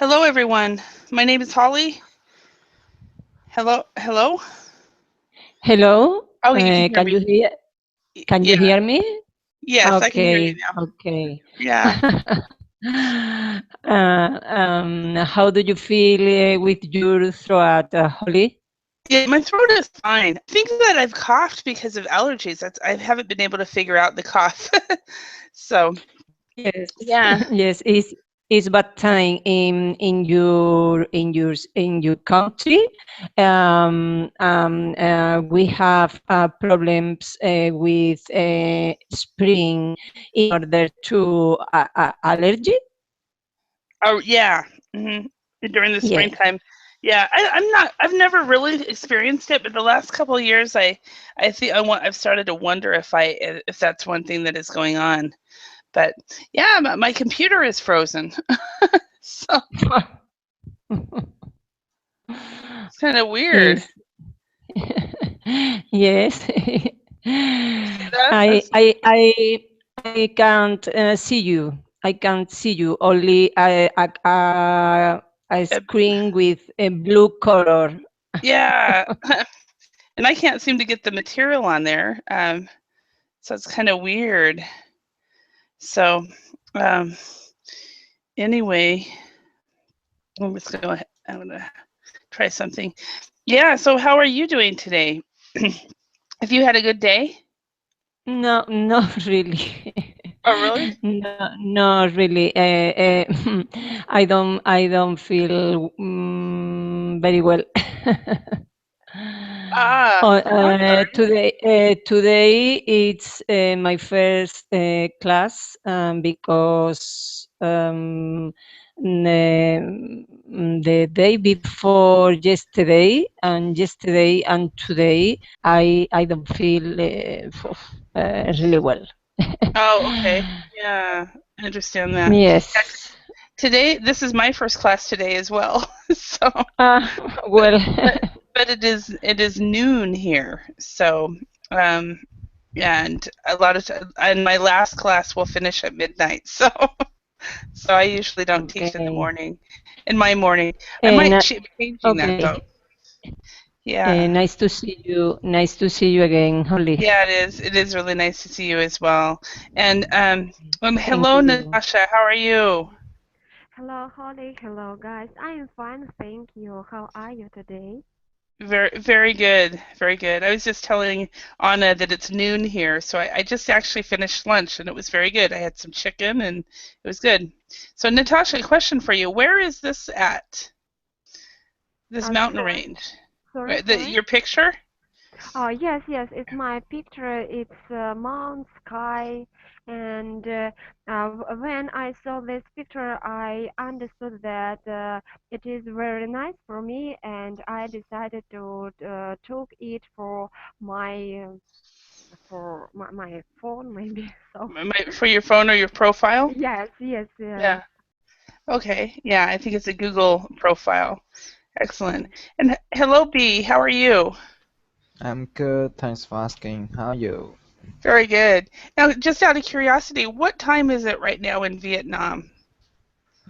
Hello, everyone. My name is Holly. Hello, hello. Hello, Oh, you can hear can me. you hear? Can you Yeah. hear me? Yes, I can hear you Okay, now. okay. Yeah. How do you feel with your throat, Holly? Yeah, my throat is fine. I think that I've coughed because of allergies. I haven't been able to figure out the cough. So, Yes, yeah. yes. It's bad time in your country. We have problems with spring in order to allergy. Oh, yeah. hmm During the Yes. springtime. Yeah, I'm not. I've never really experienced it, but the last couple of years, I think I've started to wonder if that's one thing that is going on. But yeah, my computer is frozen, so it's kind of weird. Yes. Yes. See that? That's I can't see you. I can't see you. Only a uh, screen with a blue color. yeah, and I can't seem to get the material on there. So it's kind of weird. So, um, anyway, I'm gonna try something. Yeah. So how are you doing today? Have you had a good day? No, not really. Oh, really? No, not really. I don't feel very well. Ah, I'm sorry. Today it's my first class because the day before yesterday and yesterday and today I don't feel really well. Oh, okay. Yeah, I understand that. Yeah, Yes. today, this is my first class today as well. So, but Well, but it is noon here. So, um, yeah, and a lot of and my last class will finish at midnight. So I usually don't teach in the okay. morning. In my morning, I And might be changing that okay. though. Yeah. Nice to see you. Nice to see you again, Holly. Yeah, it is. It is really nice to see you as well. And Thank hello, you. Natasha. How are you? Hello, Holly. Hello, guys. I am fine, thank you. How are you today? Very, very good. Very good. I was just telling Anna that it's noon here, so I just actually finished lunch and it was very good. I had some chicken and it was good. So, Natasha, a question for you. Where is this at? This mountain Sorry, range? sorry, sorry. Your picture? Yes, yes. It's my picture. It's Mount Sky, and when I saw this picture, I understood that it is very nice for me, and I decided to took it for my phone, maybe. So For your phone or your profile? yes, yes, yes. Yeah. Okay. Yeah, I think it's a Google profile. Excellent. And hello, B. How are you? I'm good, thanks for asking. How are you? Very good. Now, just out of curiosity, what time is it right now in Vietnam?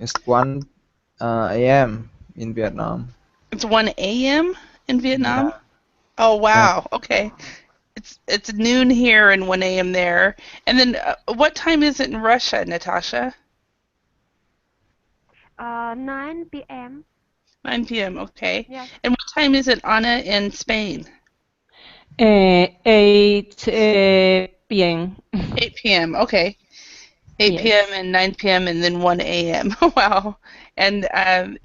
It's 1 a.m. in Vietnam. It's 1 a.m. in Vietnam? Yeah, Oh, yeah. wow. Okay. It's noon here and 1 a.m. there. And then what time is it in Russia, Natasha? 9 p.m. 9 p.m. Okay. Yes. And what time is it, Anna, in Spain? 8 p.m. 8 p.m. Okay. 8 p.m. Yes. and 9 p.m. and then 1 a.m. Wow. And and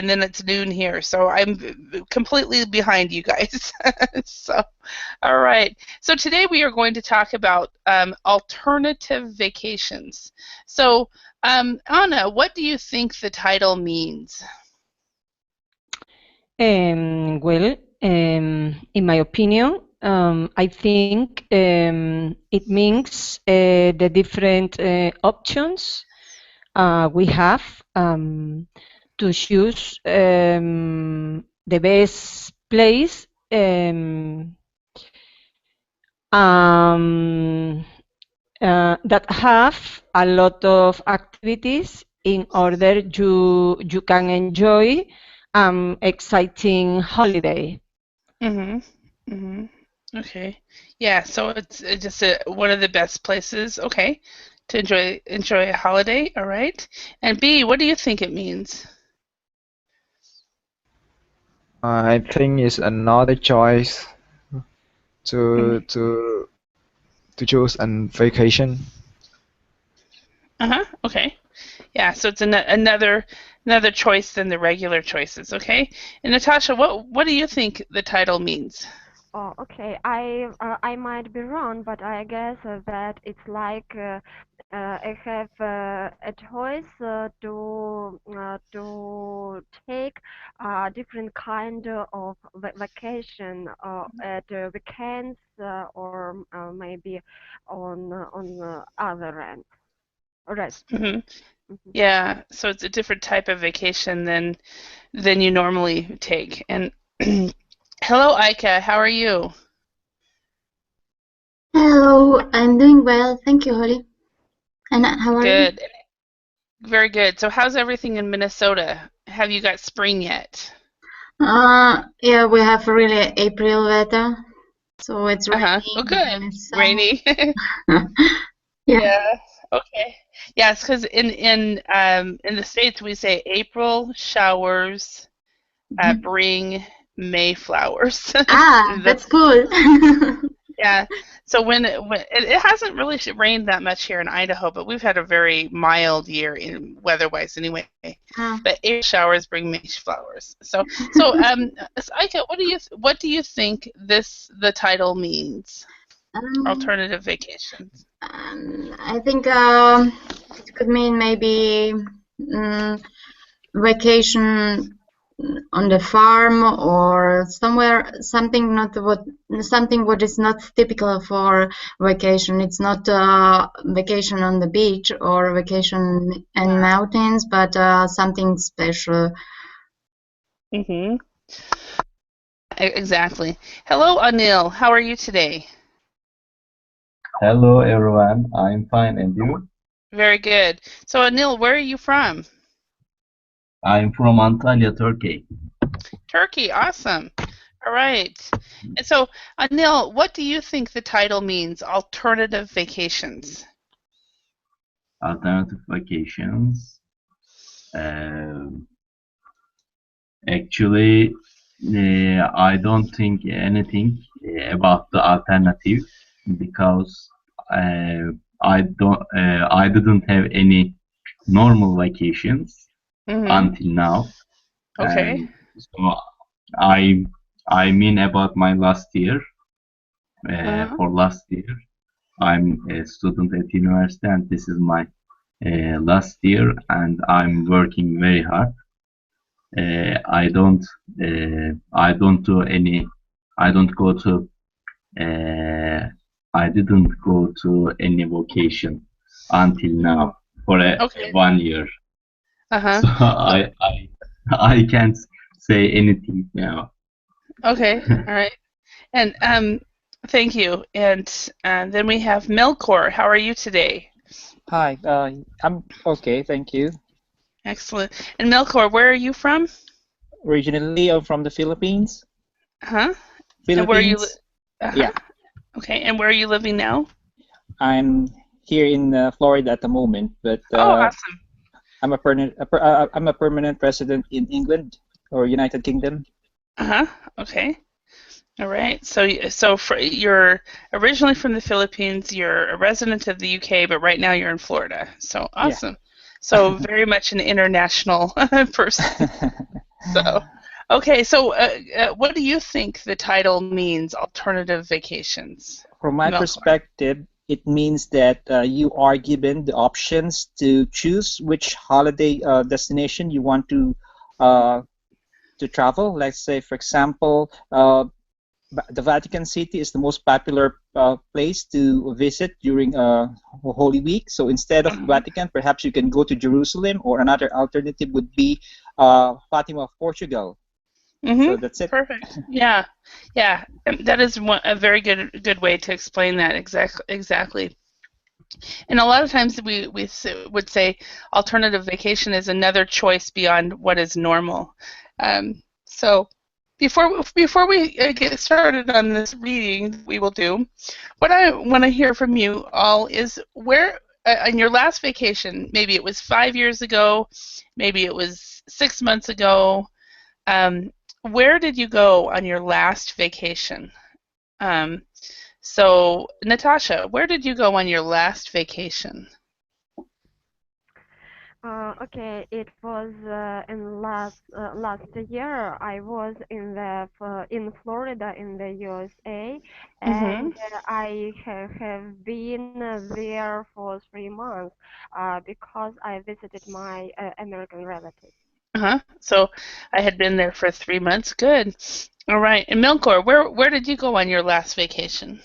then it's noon here. So I'm completely behind you guys. So, all right. So today we are going to talk about alternative vacations. So, Anna, what do you think the title means? Well, in my opinion, I think it means the different options we have to choose the best place um, that have a lot of activities in order you can enjoy exciting holiday. Okay. Yeah, so it's just one of the best places, okay, to enjoy a holiday, all right. And B, what do you think it means? I think it's another choice Mhm. to choose a vacation. Okay. Yeah, so it's another choice than the regular choices, okay? And Natasha, what do you think the title means? Oh, okay. I might be wrong, but I guess that it's like I have a choice to take a different kind of vacation at weekends or maybe on other end. Rest. hmm Mhm. Yeah, so it's a different type of vacation than you normally take. And hello, Aika, how are you? Hello, I'm doing well. Thank you, Holly. And how are you? Good. Very good. So how's everything in Minnesota? Have you got spring yet? Yeah, we have really April weather, so it's Oh, raining good. and it's Rainy. yeah. Yeah. Okay. Yes, because in the States we say April showers Mhm. bring May flowers. Ah, that's That's cool. yeah. So when it hasn't really rained that much here in Idaho, but we've had a very mild year in weather-wise anyway. Ah, But April showers bring May flowers. So Ika, what do you think the title means? um, Alternative vacations. I think it could mean maybe vacation on the farm or somewhere, something what is not typical for vacation. It's not vacation on the beach or vacation in mountains, but something special. Mm-hmm. Exactly. Hello, Anil. How are you today? Hello everyone, I'm fine and you? Very good. So, Anil, where are you from? I'm from Antalya, Turkey. Turkey. Awesome. All right. And so, Anil, what do you think the title means? Alternative vacations. Alternative vacations. Actually, I don't think anything about the alternative because uh, I didn't have any normal vacations Mm-hmm. until now, Okay. and so I I mean about my last year. Uh-huh. For last year, I'm a student at university, and this is my last year, and I'm working very hard. Uh, I don't I don't do any I don't go to uh, I didn't go to any vacation until Mm. now for Okay. 1 year. Uh-huh. So So, I can't say anything now. okay. All right. And thank you. And then we have Melkor. How are you today? Hi, I'm okay, thank you. Excellent. And Melkor, where are you from? Originally, I'm from the Philippines. Huh? And where are you? Philippines, Uh-huh. yeah. Okay. And where are you living now? I'm here in Florida at the moment, but Oh, awesome. I'm a permanent resident in England or United Kingdom. Uh-huh. Okay. All right. You're originally from the Philippines. You're a resident of the UK, but right now you're in Florida. So Yeah. awesome. So very much an international person. So, okay. So, what do you think the title means? Alternative vacations. From my Melkor. perspective, it means that you are given the options to choose which holiday destination you want to travel. Let's say, for example, the Vatican City is the most popular place to visit during Holy Week. So instead of Uh-huh. Vatican, perhaps you can go to Jerusalem, or another alternative would be Fatima, Portugal. So that's it. Perfect. Yeah. Yeah. That is a very good way to explain that exactly. And a lot of times we would say alternative vacation is another choice beyond what is normal. So before we get started on this reading we will do, what I want to hear from you all is where on your last vacation, maybe it was 5 years ago, maybe it was 6 months ago, where did you go on your last vacation? So, Natasha, where did you go on your last vacation? Okay, it was in last year. I was in Florida in the USA, and I have been there for 3 months because I visited my American relatives. So, I had been there for 3 months. Good. All right. And Milkor, where did you go on your last vacation?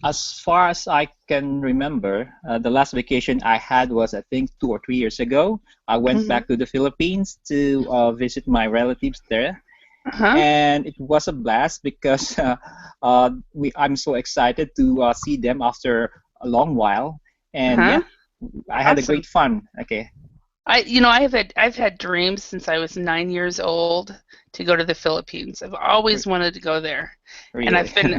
As far as I can remember, the last vacation I had was, I think, 2 or 3 years ago. I went back to the Philippines to visit my relatives there. And it was a blast because I'm so excited to see them after a long while. And yeah, I had a great fun. Okay. I've had dreams since I was 9 years old to go to the Philippines. I've always wanted to go there. Really? And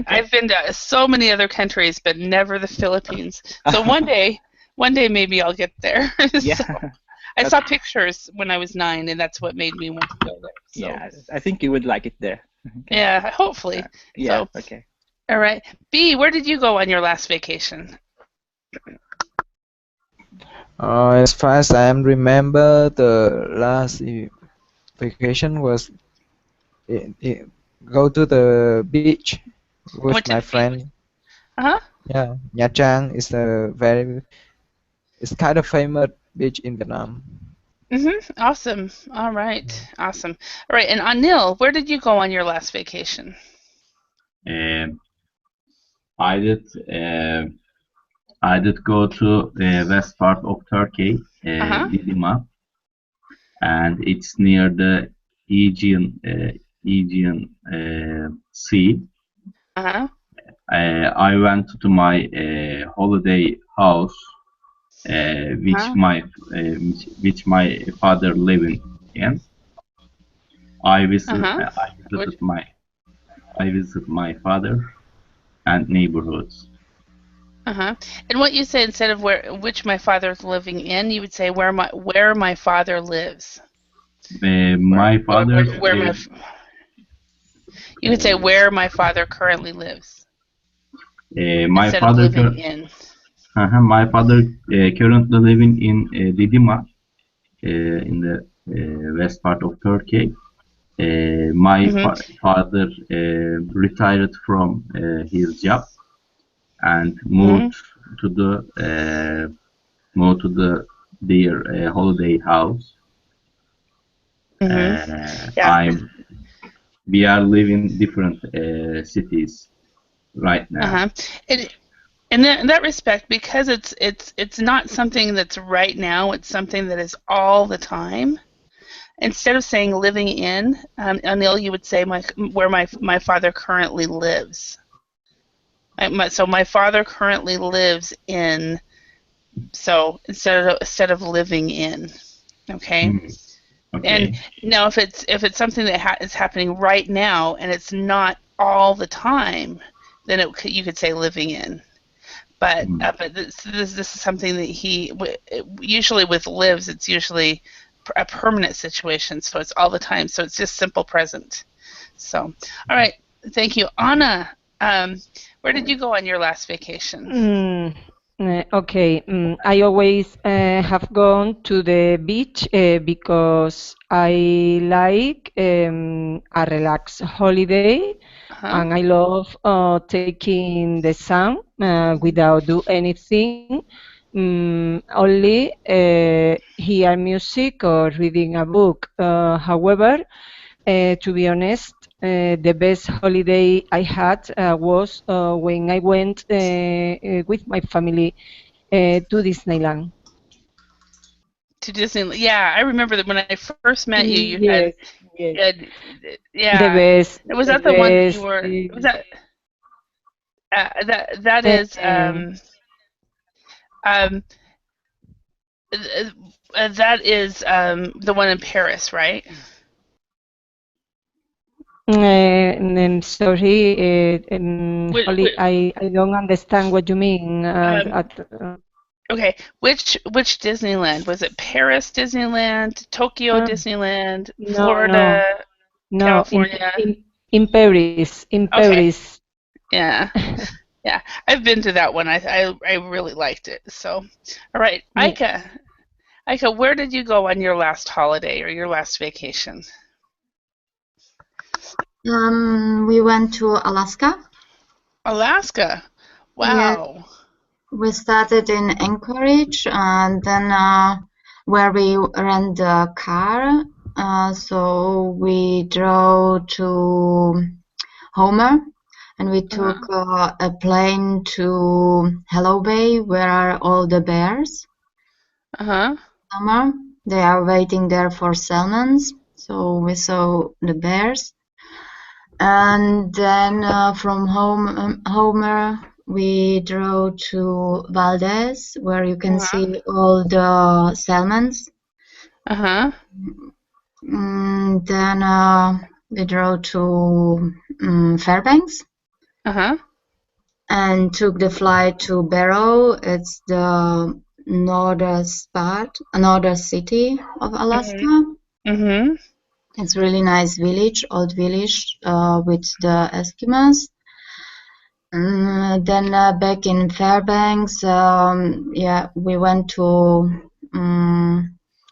I've been to so many other countries, but never the Philippines. So one day maybe I'll get there. Yeah. So, I saw pictures when I was 9, and that's what made me want to go there. So. Yeah, I think you would like it there. Okay. Yeah, hopefully. Yeah. So, okay. All right, B, where did you go on your last vacation? As far as I remember, the last vacation was go to the beach with my friend. Yeah, Nha Trang is it's kind of famous beach in Vietnam. Awesome. All right. Awesome. All right, and Anil, where did you go on your last vacation? I did go to the west part of Turkey, Didima, and it's near the Aegean Sea. I went to my holiday house, which my father living in. I visited my father and neighborhoods. And what you say instead of which my father's living in, you would say where my father lives. My father. You could say where my father currently lives. My father living in. My father currently living in Didima, in the west part of Turkey. My father retired from his job and moved to their holiday house. We are living different cities right now. In that respect, because it's not something that's right now, it's something that is all the time. Instead of saying living in, Anil, you would say where my father currently lives. So my father currently lives in. So instead of living in, okay. And now if it's something that is happening right now and it's not all the time, then you could say living in. But this is something that usually with lives, it's usually a permanent situation, so it's all the time, so it's just simple present. So, all right, thank you. Anna, where did you go on your last vacation? Okay, I always have gone to the beach because I like a relaxed holiday, and I love taking the sun without do anything. Only hear music or reading a book. However, to be honest, the best holiday I had was when I went with my family to Disneyland. To Disneyland, yeah, I remember that when I first met you, you had yeah. The best. Was that the one that you were? Was that? That is that is the one in Paris, right? Sorry, Holly, I don't understand what you mean. Okay, which Disneyland? Was it Paris Disneyland, Tokyo Disneyland, Florida, California? In Paris. In Paris. Yeah. Yeah, I've been to that one. I really liked it. So, all right, Aika, where did you go on your last holiday or your last vacation? We went to Alaska. Alaska. Wow. Yeah. We started in Anchorage, and then where we rent a car. So we drove to Homer, and we took a plane to Hello Bay, where are all the bears. Summer, they are waiting there for salmons. So we saw the bears, and then from Homer we drove to Valdez, where you can see all the salmons. Then we drove to Fairbanks. And took the flight to Barrow. It's the northern city of Alaska. It's really nice village, old village with the Eskimos. Then back in Fairbanks, yeah, we went to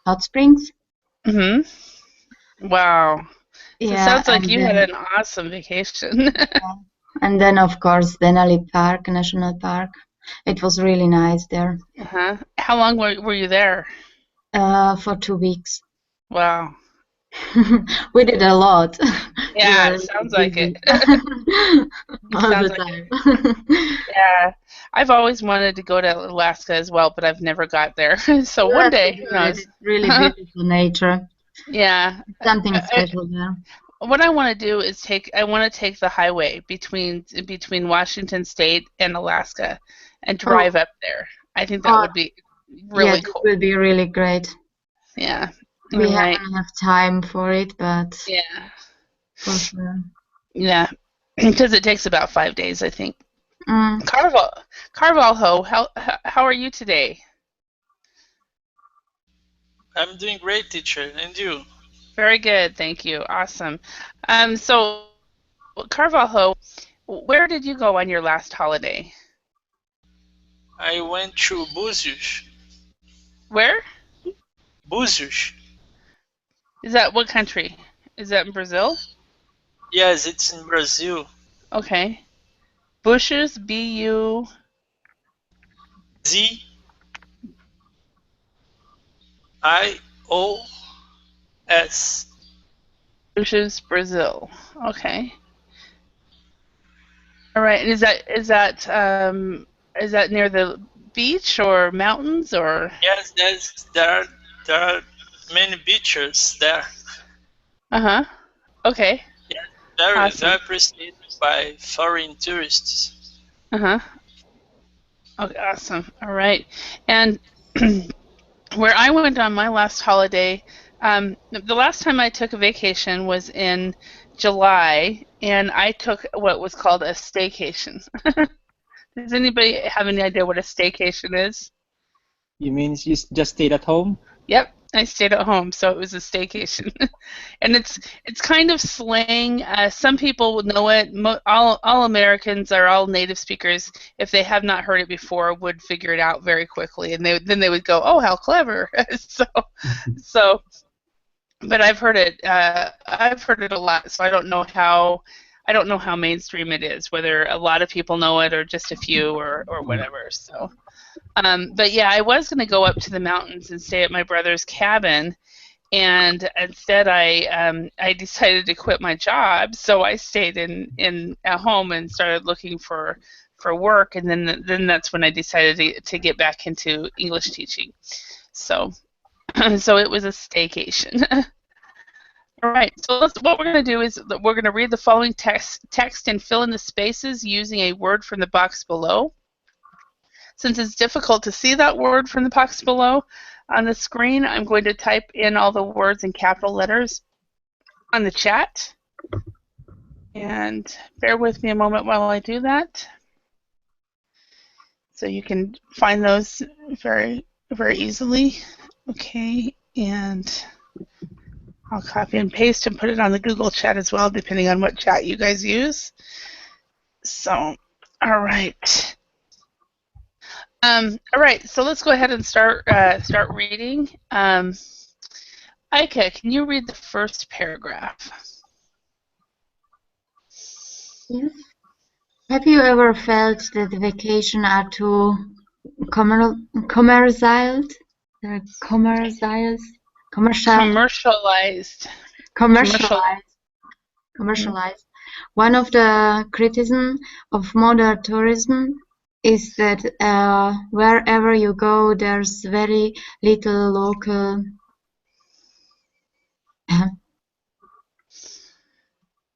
Hot Springs. Wow. So Yeah, it sounds like you had an awesome vacation. And then, of course, Denali Park, National Park. It was really nice there. How long were you there? For 2 weeks. Wow. We did a lot. Yeah, it sounds like it. All the time. Yeah, I've always wanted to go to Alaska as well, but I've never got there. So one day, who knows? It's really beautiful nature. Yeah. Something special there. What I want to do is I want to take the highway between Washington State and Alaska and drive up there. I think that would be really cool. It would be really great. Yeah. We haven't enough time for it, but yeah, for sure. Yeah, because it takes about 5 days, I think. Carvalho, how are you today? I'm doing great, teacher, and you? Very good, thank you. Awesome. So, Carvalho, where did you go on your last holiday? I went to Búzios. Where? Búzios. Is that what country? Is that in Brazil? Yes, it's in Brazil. Okay. Búzios, B-U-Z-I-O-S. Búzios, Brazil. Okay. All right. Is that near the beach or mountains or? Yes, there are many beaches there. Okay. Yeah, very appreciated by foreign tourists. Okay, awesome. All right. And where I went on my last holiday, the last time I took a vacation was in July, and I took what was called a staycation. Does anybody have any idea what a staycation is? You mean you just stayed at home? Yep, I stayed at home, so it was a staycation. And it's kind of slang. Some people would know it. All Americans are all native speakers. If they have not heard it before, would figure it out very quickly, and then they would go, "Oh, how clever!" so. But I've heard it. I've heard it a lot, so I don't know how mainstream it is. Whether a lot of people know it or just a few or whatever. So. But yeah, I was going to go up to the mountains and stay at my brother's cabin, and instead I decided to quit my job. So I stayed at home and started looking for work, and then that's when I decided to get back into English teaching. So it was a staycation. All right. So what we're going to do is we're going to read the following text and fill in the spaces using a word from the box below. since it's difficult to see that word from the box below on the screen, I'm going to type in all the words in capital letters on the chat. And bear with me a moment while I do that. So you can find those very, very easily. Okay, and I'll copy and paste and put it on the Google chat as well, depending on what chat you guys use. So, all right. All right, so let's go ahead and start reading. Aika, can you read the first paragraph? Yes. Have you ever felt that vacation are too commercialized? One of the criticisms of modern tourism is that wherever you go, there's very little local.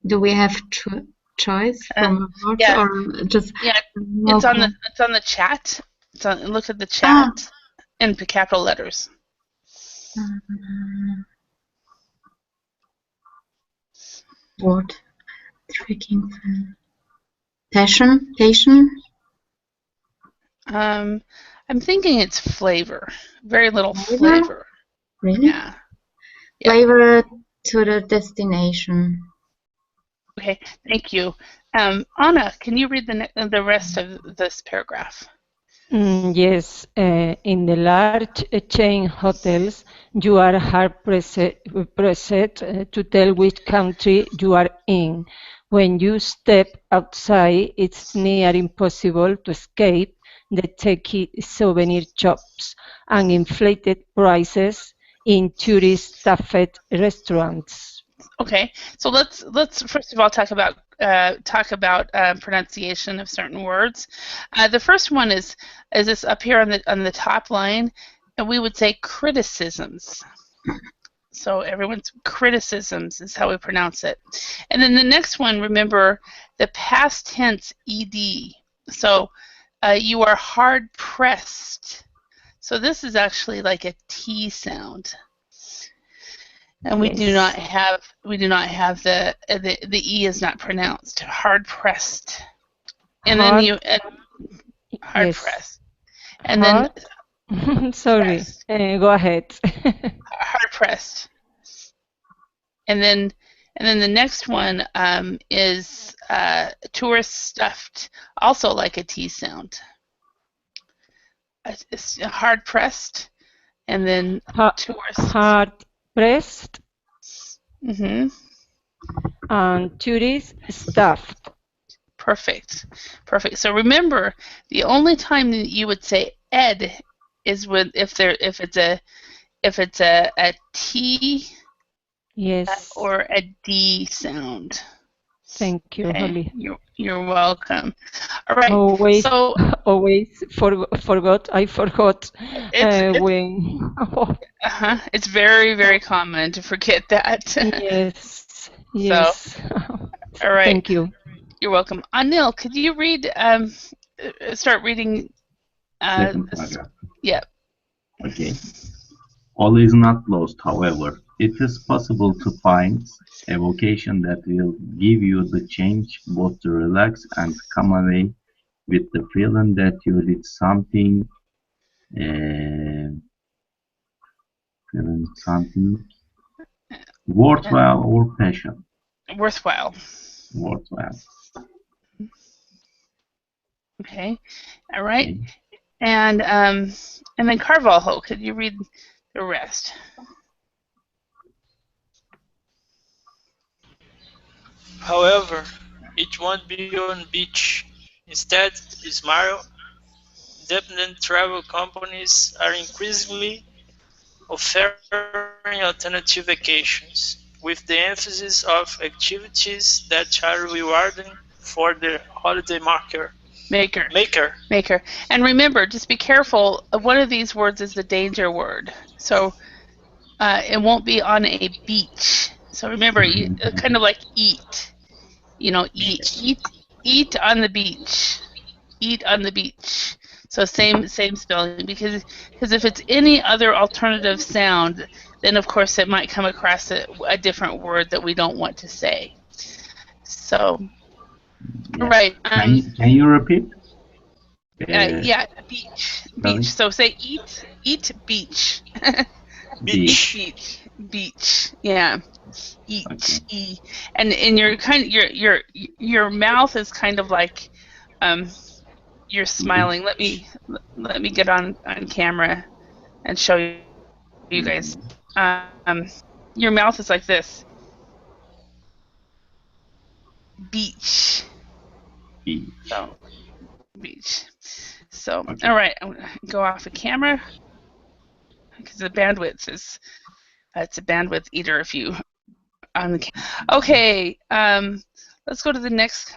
Do we have choice from words or just? Yeah, it's on the chat. Look at the chat in capital letters. What? Tricking. Passion? I'm thinking it's flavor. Very little flavor. Really? Yeah. Flavor to the destination. Okay, thank you. Anna, can you read the rest of this paragraph? Yes, in the large chain hotels, you are hard-pressed to tell which country you are in. When you step outside, it's near impossible to escape the techy souvenir shops and inflated prices in tourist-staffed restaurants. Okay, so let's first of all talk about pronunciation of certain words. The first one is this up here on the top line, and we would say criticisms. So everyone's criticisms is how we pronounce it. And then the next one, remember the past tense ed. So you are hard pressed. So this is actually like a T sound. And we do not have the E is not pronounced. Hard pressed. And then you hard pressed. And then sorry. Go ahead. Hard pressed. And then the next one is tourist stuffed, also like a T sound. It's hard pressed, and then tourist. Hard pressed. Mm-hmm. And tourist stuffed. Perfect. So remember, the only time that you would say ed is when if it's a T. Yes. Or a D sound. Thank you, Holly. You're welcome. All right. Always forgot. I forgot when. It's very, very common to forget that. Yes. Yes. So, all right. Thank you. You're welcome. Anil, could you read? Start reading. Yeah. Okay. All is not lost, however. It is possible to find a vocation that will give you the change both to relax and come away with the feeling that you did something worthwhile or passion. Worthwhile. Okay. All right. Okay. And then Carvalho, could you read the rest? However, it won't be on beach. Instead, smile. Independent travel companies are increasingly offering alternative vacations, with the emphasis of activities that are rewarding for the holiday maker. And remember, just be careful. One of these words is the danger word. So it won't be on a beach. So remember, kind of like eat. Eat on the beach. Eat on the beach. So same spelling, because if it's any other alternative sound, then of course it might come across a different word that we don't want to say. So, yes. Right. Can you repeat? Yeah, beach. So say eat, beach. Beach. Beach. Yeah. Eat. Okay. And your mouth is kind of like you're smiling. Let me get on camera and show you guys. Your mouth is like this. Beach. So beach. So Okay. all right, I'm gonna go off the camera because the bandwidth is it's a bandwidth eater if you on the okay. Let's go to the next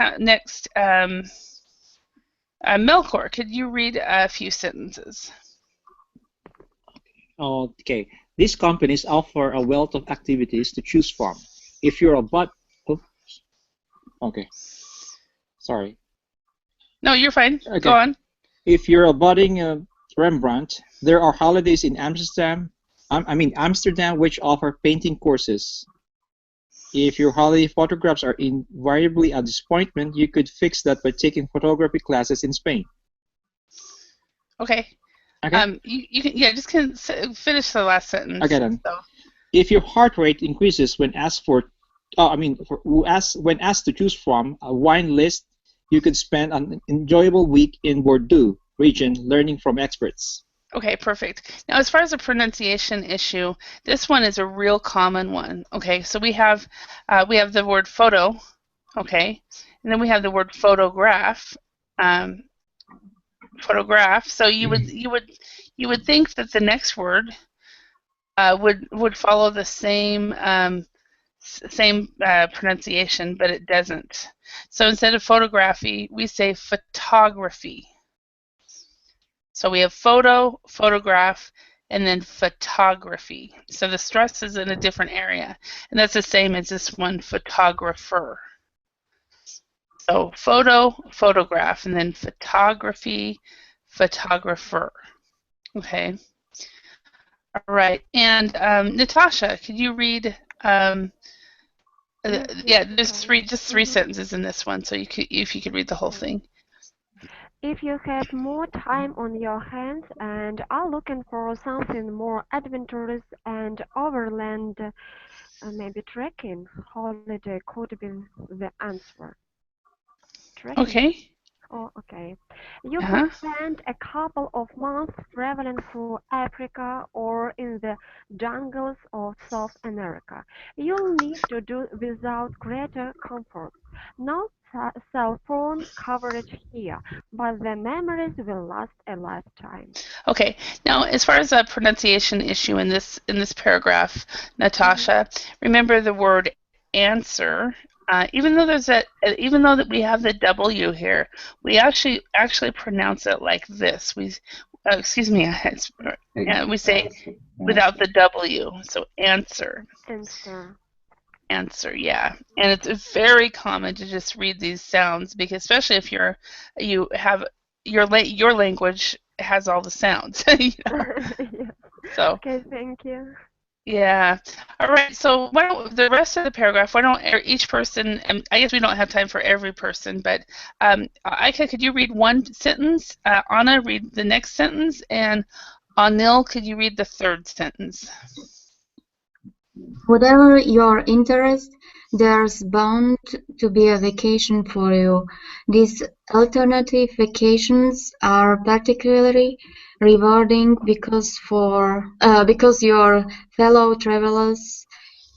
Melkor, could you read a few sentences? Okay. These companies offer a wealth of activities to choose from. If you're a okay. Sorry. No, you're fine. Okay. Go on. If you're a budding Rembrandt, there are holidays in Amsterdam, which offer painting courses. If your holiday photographs are invariably a disappointment, you could fix that by taking photography classes in Spain. Okay. Okay. You can finish the last sentence. Okay then. So. If your heart rate increases when asked when asked to choose from a wine list, you could spend an enjoyable week in Bordeaux region learning from experts. Okay, perfect. Now, as far as a pronunciation issue, this one is a real common one. Okay, so we have the word photo, okay, and then we have the word photograph. Photograph. So you would think that the next word would follow the same pronunciation, but it doesn't. So instead of photography, we say photography. So we have photo, photograph, and then photography. So the stress is in a different area, and that's the same as this one, photographer. So photo, photograph, and then photography, photographer. Okay. All right. And Natasha, could you read? There's just three sentences in this one, so if you could read the whole thing. If you have more time on your hands and are looking for something more adventurous and overland, maybe trekking, holiday could be the answer. Trekking? Okay. Oh, okay. You could spend a couple of months traveling through Africa or in the jungles of South America. You'll need to do without greater comfort. No cell phone coverage here, but the memories will last a lifetime. Okay. Now, as far as a pronunciation issue in this paragraph, Natasha, remember the word answer. Even though that we have the W here, we actually pronounce it like this. We say without the W. So answer. Answer, yeah. And it's very common to just read these sounds, because especially if you have your language has all the sounds. You know? Yeah. So. Okay, thank you. Yeah. All right. So why don't the rest of the paragraph? Why don't each person? And I guess we don't have time for every person, but Aika, could you read one sentence? Anna, read the next sentence, and Anil, could you read the third sentence? Whatever your interest, there's bound to be a vacation for you. These alternative vacations are particularly rewarding because your fellow travelers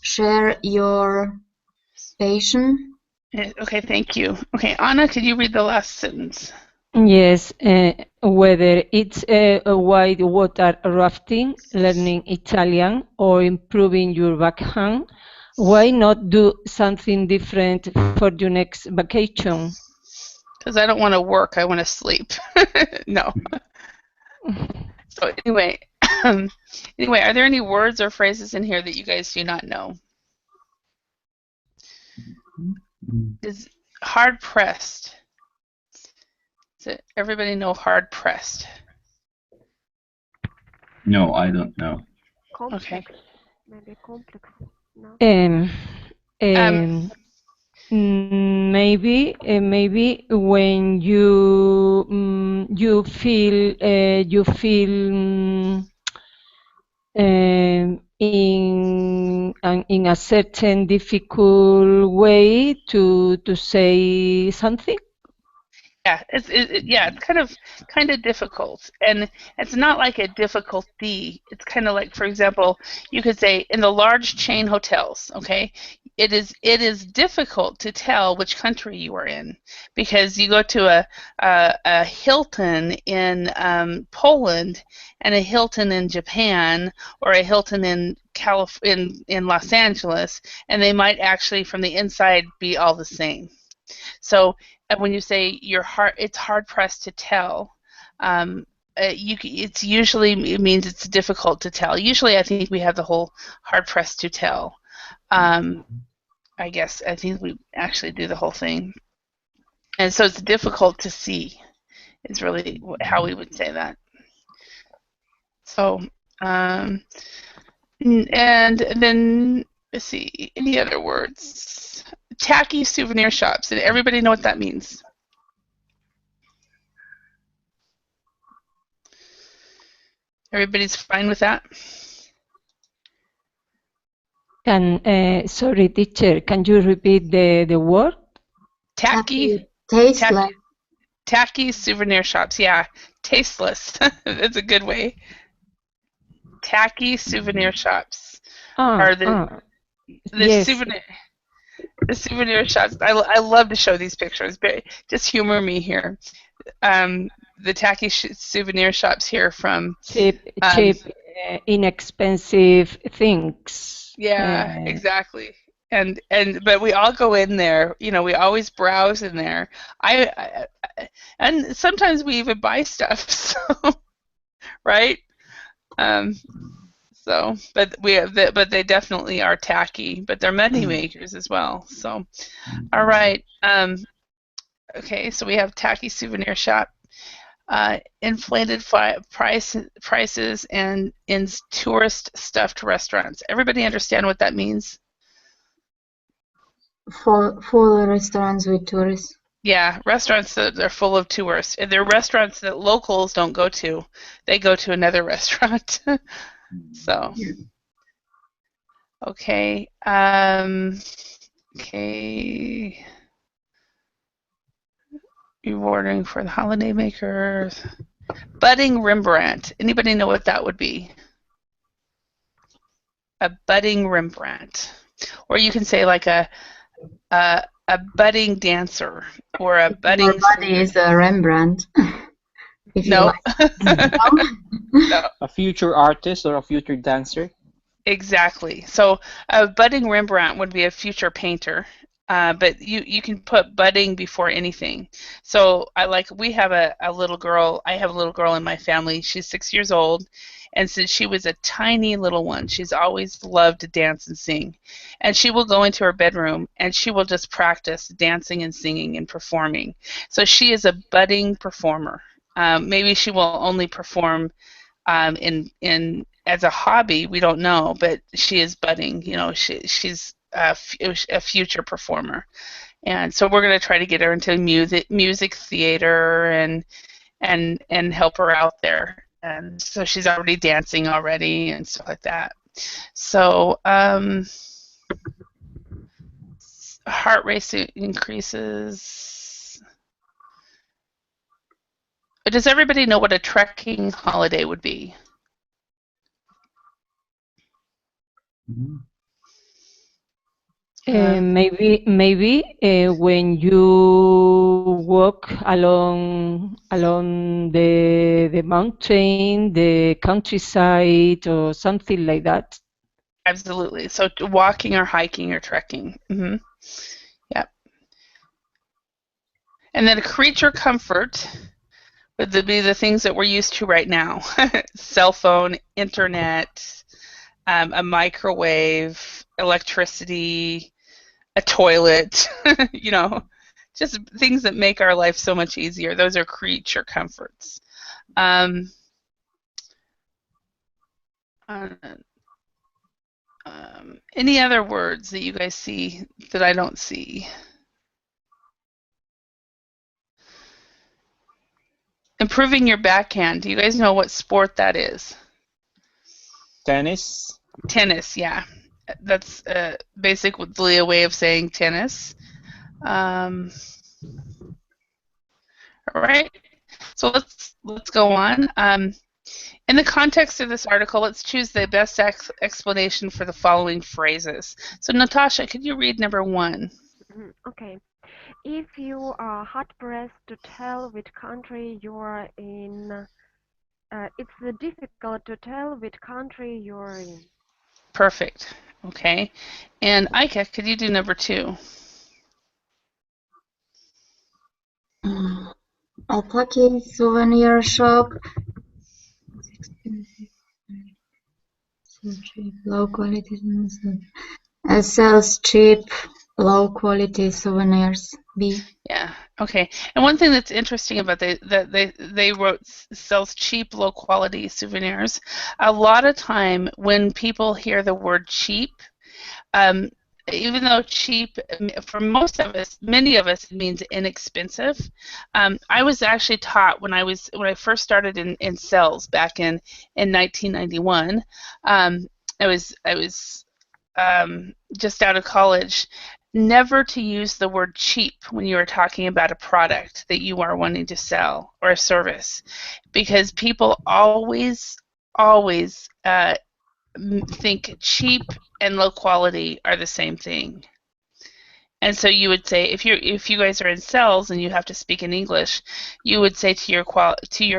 share your passion. Okay, thank you. Okay, Anna, could you read the last sentence? Yes, whether it's white water rafting, learning Italian, or improving your backhand, why not do something different for your next vacation? Because I don't want to work, I want to sleep. No. So anyway, are there any words or phrases in here that you guys do not know? Is hard pressed. Does everybody know hard pressed? No, I don't know. Complex. Okay. Maybe complex. No. Maybe when you feel in a certain difficult way to say something. Yeah, it's kind of difficult, and it's not like a difficulty. It's kind of like, for example, you could say in the large chain hotels, okay, it is difficult to tell which country you are in, because you go to a Hilton in Poland and a Hilton in Japan, or a Hilton in in Los Angeles, and they might actually from the inside be all the same. So when you say it's hard pressed to tell. It's usually, it means it's difficult to tell. Usually, I think we have the whole hard pressed to tell. I think we actually do the whole thing, and so it's difficult to see. Is really how we would say that. So, and then let's see, any other words? Tacky souvenir shops. Did everybody know what that means? Everybody's fine with that? Sorry, teacher, can you repeat the word? Tacky. Tasteless. Tacky souvenir shops. Yeah, tasteless. That's a good way. Tacky souvenir shops are the yes. The souvenir shops. I love to show these pictures. Just humor me here. The tacky souvenir shops here from cheap, inexpensive things. Yeah, exactly. But we all go in there. You know, we always browse in there. And sometimes we even buy stuff. So, right? So, but they definitely are tacky. But they're money makers as well. So, all right. Okay, so we have tacky souvenir shop, inflated prices, and in tourist stuffed restaurants. Everybody understand what that means? Full restaurants with tourists. Yeah, restaurants that are full of tourists. And they're restaurants that locals don't go to. They go to another restaurant. So, okay. Okay. Rewarding for the holiday makers. Budding Rembrandt. Anybody know what that would be? A budding Rembrandt. Or you can say like a budding dancer, or a budding. Your body is a Rembrandt. No. No. A future artist or a future dancer. Exactly. So a budding Rembrandt would be a future painter. But you can put budding before anything. So we have a little girl. I have a little girl in my family. She's 6 years old, and since she was a tiny little one, she's always loved to dance and sing. And she will go into her bedroom and she will just practice dancing and singing and performing. So she is a budding performer. Maybe she will only perform in as a hobby. We don't know, but she is budding. You know, she's a future performer, and so we're going to try to get her into music theater and help her out there. And so she's already dancing already and stuff like that. So heart rate increases. Does everybody know what a trekking holiday would be? Maybe when you walk along the mountain, the countryside, or something like that. Absolutely. So walking or hiking or trekking. Mm-hmm. Yep. And then creature comfort would be the things that we're used to right now: cell phone, internet, a microwave, electricity, a toilet, you know, just things that make our life so much easier. Those are creature comforts. Any other words that you guys see that I don't see? Improving your backhand. Do you guys know what sport that is? Tennis. Tennis, yeah. That's basically a way of saying tennis. All right. So let's go on. In the context of this article, let's choose the best explanation for the following phrases. So Natasha, could you read number 1? Okay. If you are hard-pressed to tell which country you are in, it's difficult to tell which country you are in. Perfect. Okay. And Aika, could you do number 2? Alpaki souvenir shop. Low quality. Sells cheap, low quality souvenirs. B. Yeah. Okay. And one thing that's interesting about they wrote sells cheap, low quality souvenirs. A lot of time when people hear the word cheap, even though cheap for most of us, many of us, it means inexpensive. I was actually taught when I first started in sales back in 1991. I was just out of college. Never to use the word cheap when you are talking about a product that you are wanting to sell or a service, because people always think cheap and low quality are the same thing. And so you would say, if you guys are in sales and you have to speak in English, you would say to your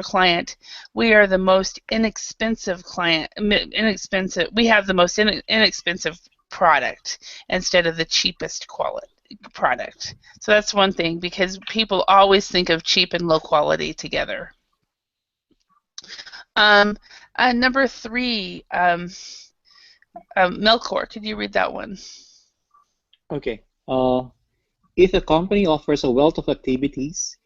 client, we are the most inexpensive client. We have the most inexpensive product instead of the cheapest quality product. So that's one thing, because people always think of cheap and low quality together. Number 3, Melkor, could you read that one? Okay. If a company offers a wealth of activities,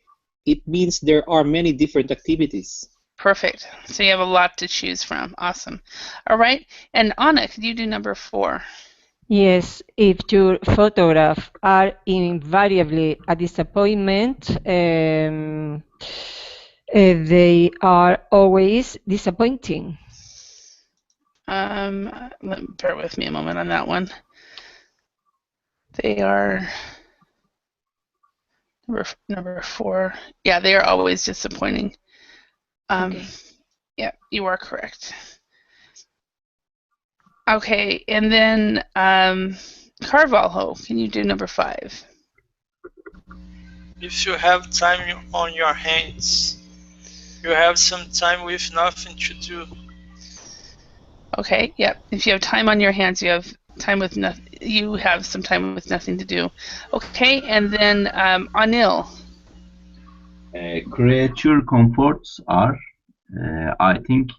it means there are many different activities. Perfect. So you have a lot to choose from. Awesome. All right. And Anna, could you do number 4? Yes, if your photographs are invariably a disappointment, they are always disappointing. Bear with me a moment on that one. They are number 4. Yeah, they are always disappointing. Okay. Yeah, you are correct. Okay, and then Carvalho, can you do number 5? If you have time on your hands, you have some time with nothing to do. Okay, yep. If you have time on your hands, you have time with nothing. You have some time with nothing to do. Okay, and then Anil. Creature comforts are, I think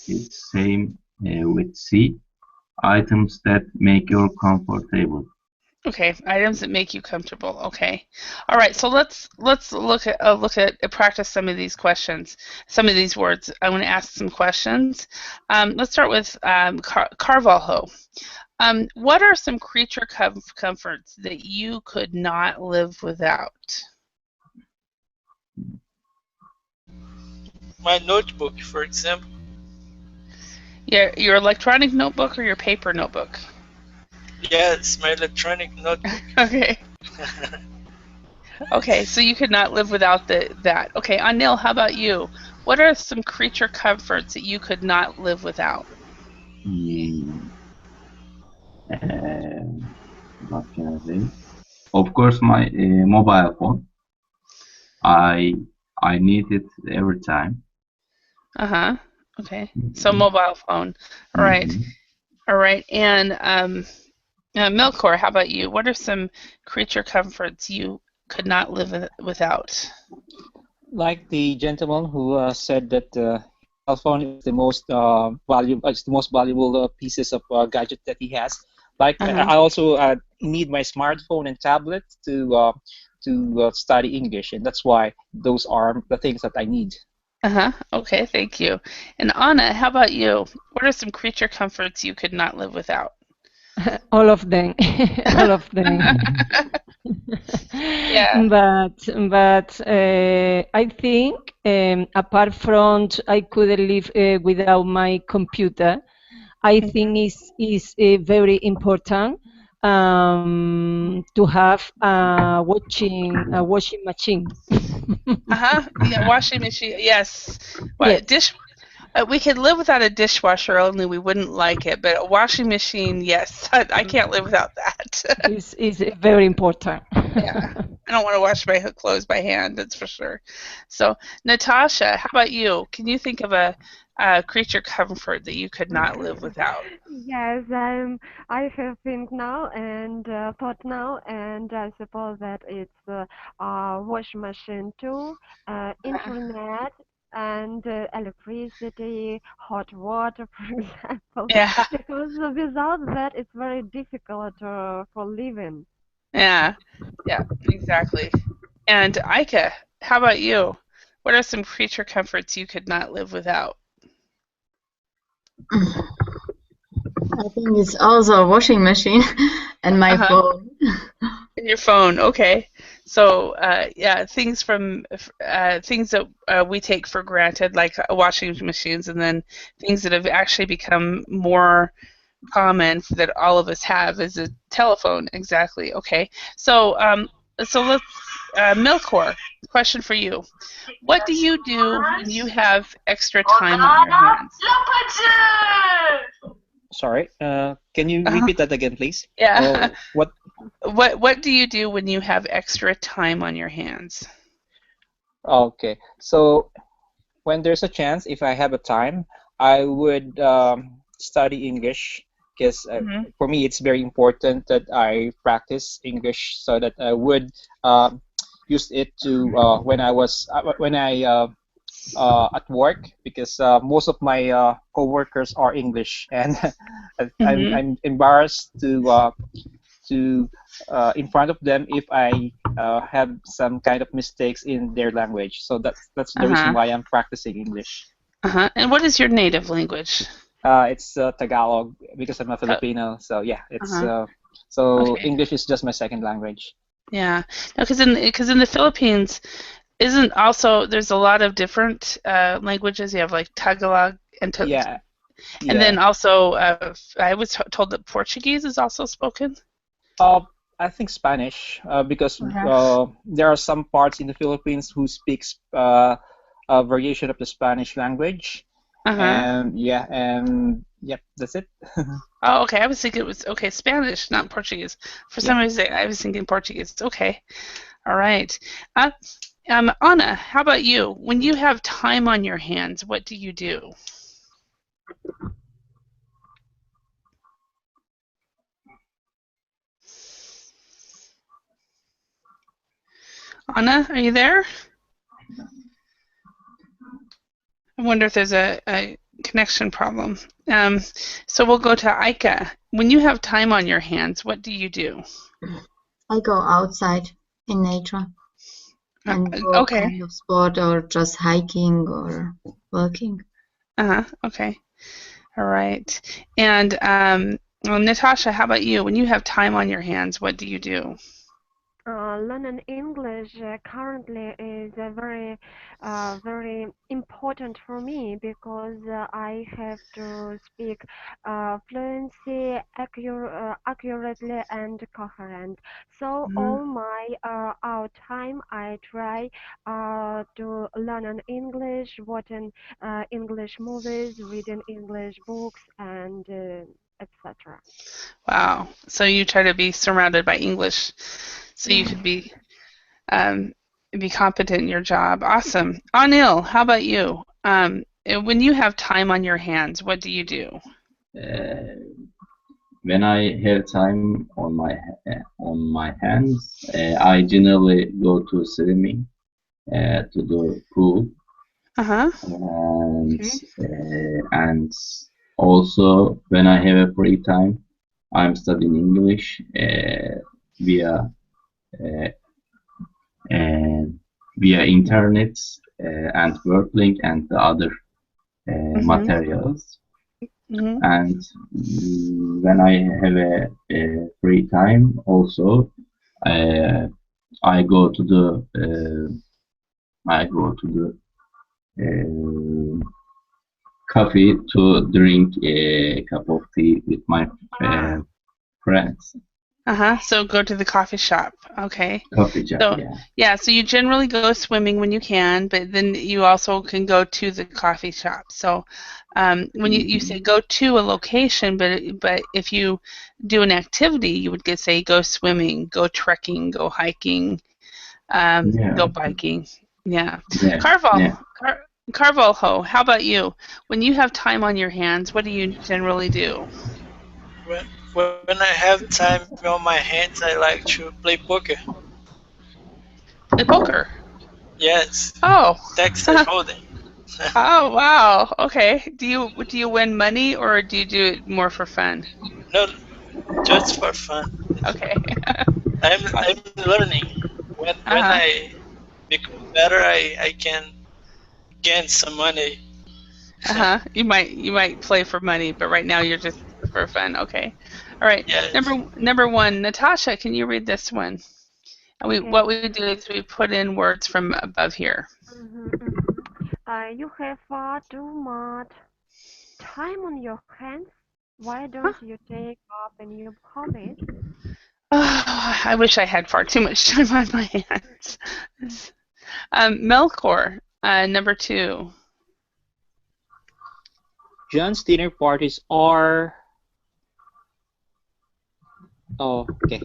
it's same with C. Items that make you comfortable. Okay, items that make you comfortable. Okay, all right. So let's look at practice some of these questions, some of these words. I want to ask some questions. Let's start with Carvalho. What are some creature comforts that you could not live without? My notebook, for example. Your electronic notebook or your paper notebook? Yes, my electronic notebook. Okay. Okay, so you could not live without that. Okay, Anil, how about you? What are some creature comforts that you could not live without? What can I say? Of course, my mobile phone. I need it every time. Okay. So mobile phone. All right. All right. And Melkor, how about you? What are some creature comforts you could not live without? Like the gentleman who said that cell phone is the most valuable pieces of gadget that he has. Like I also need my smartphone and tablet to to study English, and that's why those are the things that I need. Okay, thank you. And Anna, how about you? What are some creature comforts you could not live without? All of them. All of them. Yeah. But I think apart from I couldn't live without my computer, I think is very important to have a washing machine. Yeah, washing machine. Yes. Yes. We could live without a dishwasher, only we wouldn't like it. But a washing machine, yes, I can't live without that. is very important. Yeah, I don't want to wash my clothes by hand. That's for sure. So, Natasha, how about you? Can you think of a creature comfort that you could not live without? Yes, I have think now and thought now, and I suppose that it's wash machine too, internet, and electricity, hot water, for example. Yeah. Because without that, it's very difficult for living. Yeah, exactly. And Ika, how about you? What are some creature comforts you could not live without? I think it's also a washing machine and my phone. And your phone, okay. So yeah, things that we take for granted, like washing machines, and then things that have actually become more common that all of us have is a telephone. Exactly. Okay. So let's Milkor, question for you. What do you do when you have extra time on your hands? Sorry, can you repeat that again, please? Yeah. What do you do when you have extra time on your hands? Okay, so when there's a chance, if I have a time, I would study English, because for me it's very important that I practice English so that I would use it to when I at work, because most of my co-workers are English, and I'm embarrassed to in front of them if I have some kind of mistakes in their language. So that's the reason why I'm practicing English. And what is your native language? It's Tagalog, because I'm a Filipino. So yeah, it's so okay. English is just my second language. Yeah, because in the Philippines, isn't also there's a lot of different languages. You have like Tagalog and and then also I was told that Portuguese is also spoken. I think Spanish, because there are some parts in the Philippines who speaks a variation of the Spanish language. And that's it. Oh, okay. I was thinking it was Spanish, not Portuguese. For some reason, I was thinking Portuguese. Okay, all right. Anna, how about you? When you have time on your hands, what do you do? Anna, are you there? I wonder if there's a connection problem. So we'll go to Ika. When you have time on your hands, what do you do? I go outside in nature and do kind of sport, or just hiking or walking. Okay. All right. And Natasha, how about you? When you have time on your hands, what do you do? Learning English currently is very important for me, because I have to speak fluency, accurately and coherent. So all my out time I try to learn an English, watching English movies, reading English books, and etc. Wow. So you try to be surrounded by English so you could be competent in your job. Awesome. Anil, how about you? When you have time on your hands, what do you do? When I have time on my hands, I generally go to swimming, to the pool, and also when I have a free time, I'm studying English via via internet and WordLink and the other materials. And when I have a free time, also I go to the coffee to drink a cup of tea with my friends. So go to the coffee shop. Okay. Coffee shop, so, yeah. So you generally go swimming when you can, but then you also can go to the coffee shop. So when you say go to a location, but if you do an activity, you would say go swimming, go trekking, go hiking, go biking. Yeah. Carvalho, how about you? When you have time on your hands, what do you generally do? When I have time on my hands, I like to play poker. Play poker? Yes. Oh. Texas Hold'em. Oh wow. Okay. Do you win money or do you do it more for fun? No, just for fun. Okay. I'm learning. When I become better, I can gain some money. You might play for money, but right now you're just for fun. Okay. All right. Yes. Number one, Natasha, can you read this one? And what we do is we put in words from above here. You have far too much time on your hands. Why don't you take up a new hobby? I wish I had far too much time on my hands. Melkor, number two. John's dinner parties are... Oh, okay.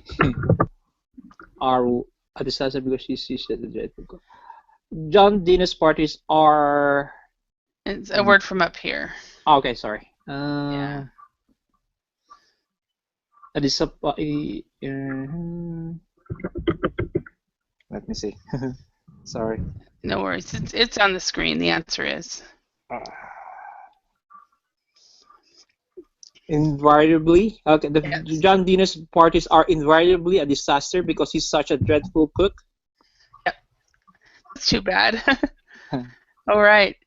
Are a disaster because she said the dreadful. John Dinner's parties are... It's a word from up here. Oh, okay, sorry. Yeah. Let me see. Sorry. No worries. It's on the screen. The answer is... Invariably, okay. John Dinner's parties are invariably a disaster because he's such a dreadful cook. Yep, that's too bad. All right,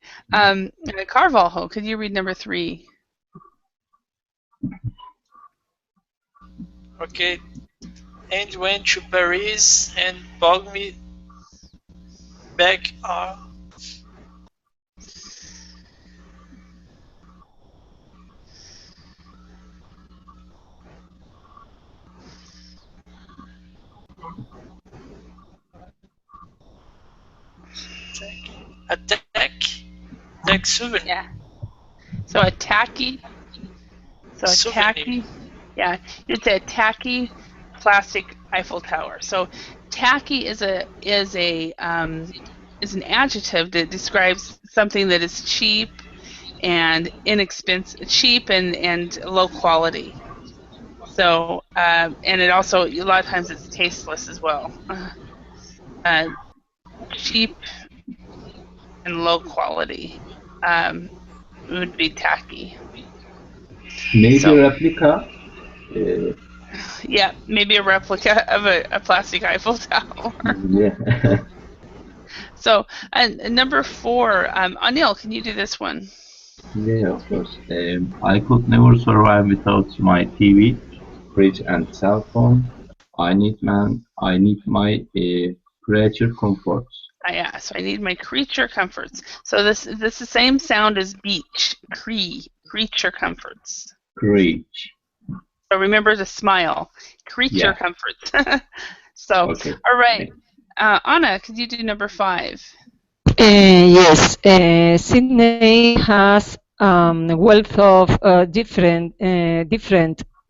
Carvalho, could you read number three? Okay, and went to Paris and bought me back. Attack souvenir. Yeah. So a tacky. Yeah, it's a tacky plastic Eiffel Tower. So tacky is an adjective that describes something that is cheap and inexpensive, cheap and low quality. So and it also a lot of times it's tasteless as well. Cheap and low quality would be tacky. Maybe a replica. Yeah, maybe a replica of a plastic Eiffel Tower. Yeah. So, number four, Anil, can you do this one? Yeah, of course. I could never survive without my TV, fridge, and cell phone. I need my creature comforts. Yeah, so I need my creature comforts. So this is the same sound as beach. Creature comforts. Creech. So remember the smile. Creature comforts. So, okay. All right. Anna, could you do number five? Yes. Sydney has a wealth of different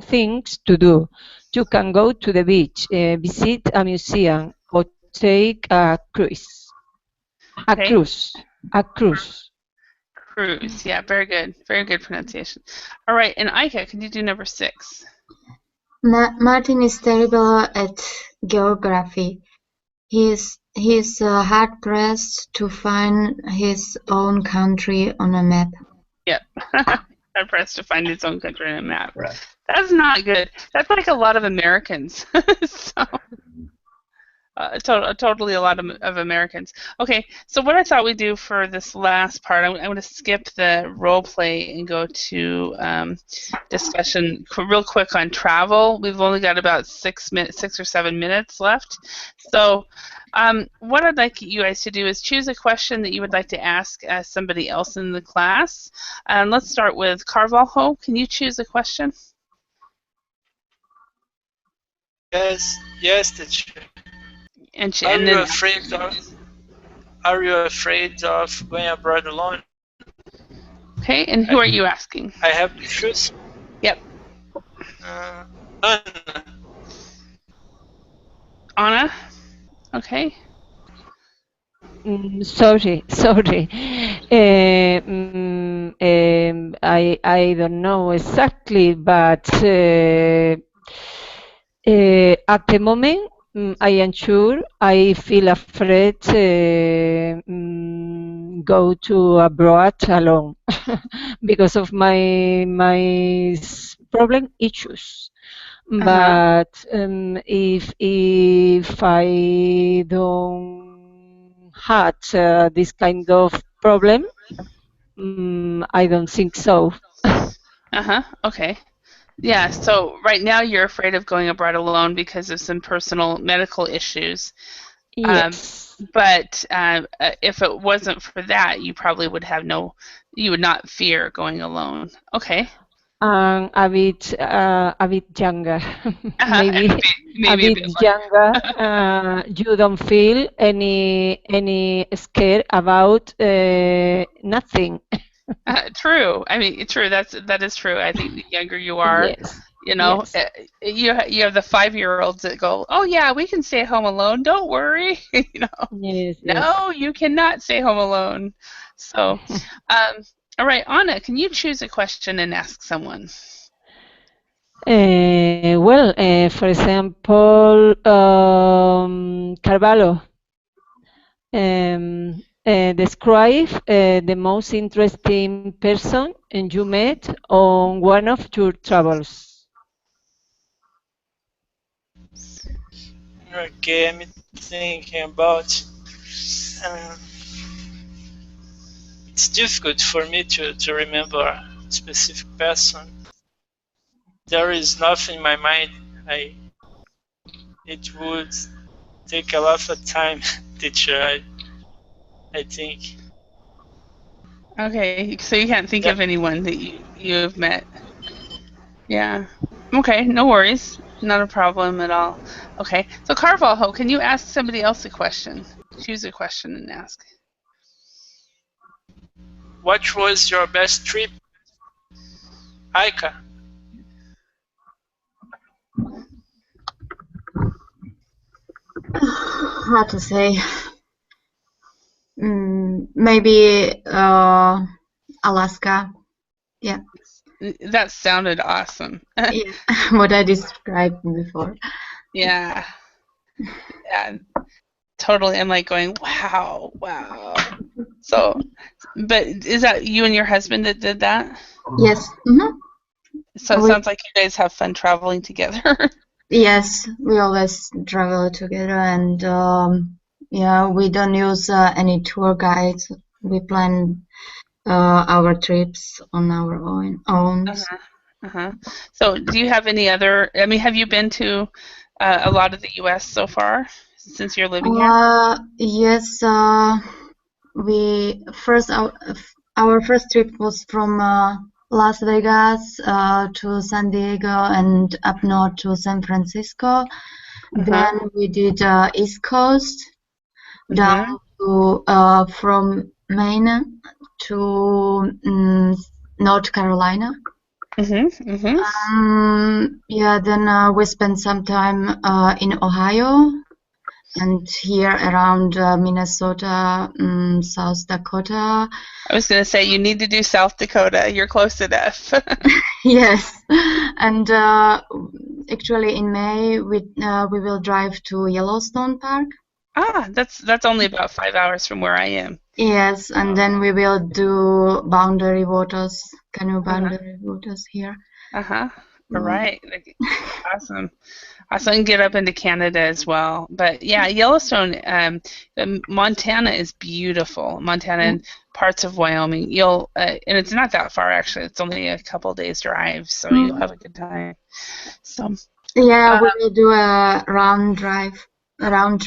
things to do. You can go to the beach, visit a museum, or take a cruise. A cruise. Cruise. Yeah, very good. Very good pronunciation. All right, and Aika, can you do number six? Martin is terrible at geography. He's hard pressed to find his own country on a map. Yep. Hard pressed to find his own country on a map. Right. That's not good. That's like a lot of Americans. So, Totally a lot of Americans. Okay, so what I thought we'd do for this last part, I'm going to skip the role play and go to discussion real quick on travel. We've only got about 6 or 7 minutes left. So what I'd like you guys to do is choose a question that you would like to ask somebody else in the class. And let's start with Carvalho. Can you choose a question? Yes, teacher. Are you afraid of going abroad alone? Okay, and who are you asking? I have to choose. Yep. Anna. Anna? Okay. Sorry. I don't know exactly, but at the moment, I am sure I feel afraid go to abroad alone because of my problem issues. But if I don't had this kind of problem, I don't think so. Okay. Yeah, so right now you're afraid of going abroad alone because of some personal medical issues. Yes. But if it wasn't for that, you probably would have you would not fear going alone. Okay. A bit younger, maybe a bit younger. You don't feel any scared about nothing. True. I mean, true. That is true. I think the younger you are, yes. you know, yes. you have the 5-year-olds that go, "Oh yeah, we can stay home alone. Don't worry." You know. Yes. No, you cannot stay home alone. So, all right, Anna, can you choose a question and ask someone? Well, for example, Carvalho. Describe the most interesting person you met on one of your travels. Okay, I'm thinking about. It's difficult for me to remember a specific person. There is nothing in my mind. It would take a lot of time, teacher. I think. Okay, so you can't think of anyone that you have met. Yeah. Okay, no worries. Not a problem at all. Okay, so Carvalho, can you ask somebody else a question? Choose a question and ask. What was your best trip, Aika? How to say? Maybe Alaska. Yeah. That sounded awesome. Yeah, what I described before. Yeah. Yeah. Totally. I'm like going, wow. So, but is that you and your husband that did that? Yes. So it sounds like you guys have fun traveling together. Yes, we always travel together, and yeah, we don't use any tour guides. We plan our trips on our own. So, do you have any other? I mean, have you been to a lot of the U.S. so far since you're living here? Yes. Our first trip was from Las Vegas to San Diego and up north to San Francisco. Then we did East Coast down to from Maine to North Carolina. Yeah, then we spent some time in Ohio and here around Minnesota, South Dakota. I was going to say you need to do South Dakota. You're close enough. Yes, and actually in May we will drive to Yellowstone Park. That's only about 5 hours from where I am. Yes, and then we will do boundary waters, canoe boundary waters here. Right. Awesome. And get up into Canada as well. But yeah, Yellowstone, Montana is beautiful. Montana and parts of Wyoming. And it's not that far actually. It's only a couple days drive, so you'll have a good time. So. Yeah, we will do a round trip. It will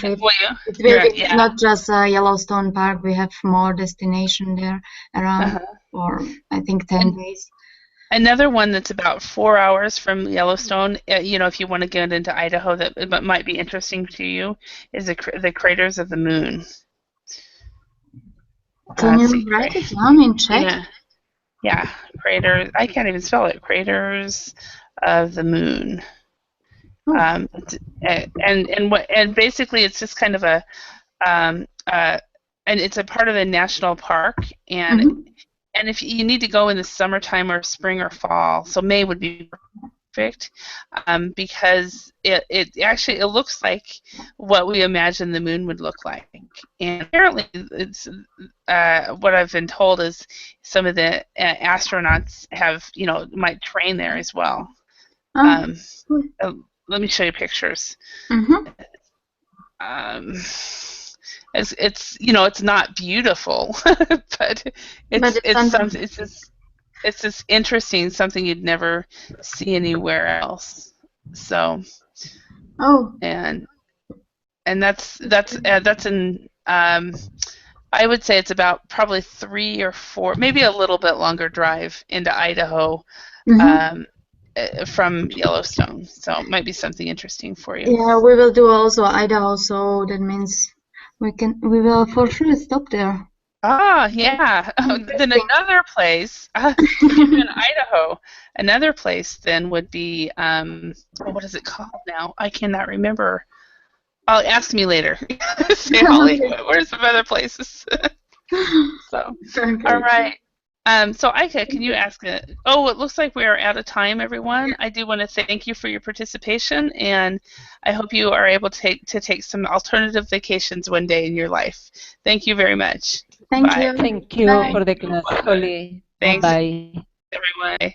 be not just Yellowstone Park. We have more destination there around for I think 10 days. Another one that's about 4 hours from Yellowstone, if you want to get into Idaho, that might be interesting to you, is the Craters of the Moon. Can you write it down in chat? Yeah, craters. I can't even spell it. Craters of the Moon. And basically it's just kind of and it's a part of the national park, and if you need to go in the summertime or spring or fall, so May would be perfect, because it looks like what we imagine the moon would look like, and apparently it's what I've been told is some of the astronauts might train there as well. Let me show you pictures. It's not beautiful, but it's just interesting, something you'd never see anywhere else. So, and that's in I would say it's about probably 3 or 4, maybe a little bit longer drive into Idaho. From Yellowstone, so it might be something interesting for you. Yeah, we will do also Idaho, so that means we will for sure stop there. Yeah. Then another place in Idaho. Another place then would be what is it called now? I cannot remember. Ask me later. Say, Holly, where's some other places? So, all right. So Aika, can you ask it? It looks like we are out of time, everyone. I do want to thank you for your participation, and I hope you are able to take some alternative vacations one day in your life. Thank you very much. Thank you. Thank you for the class, Holly. Thanks, Bye. everyone.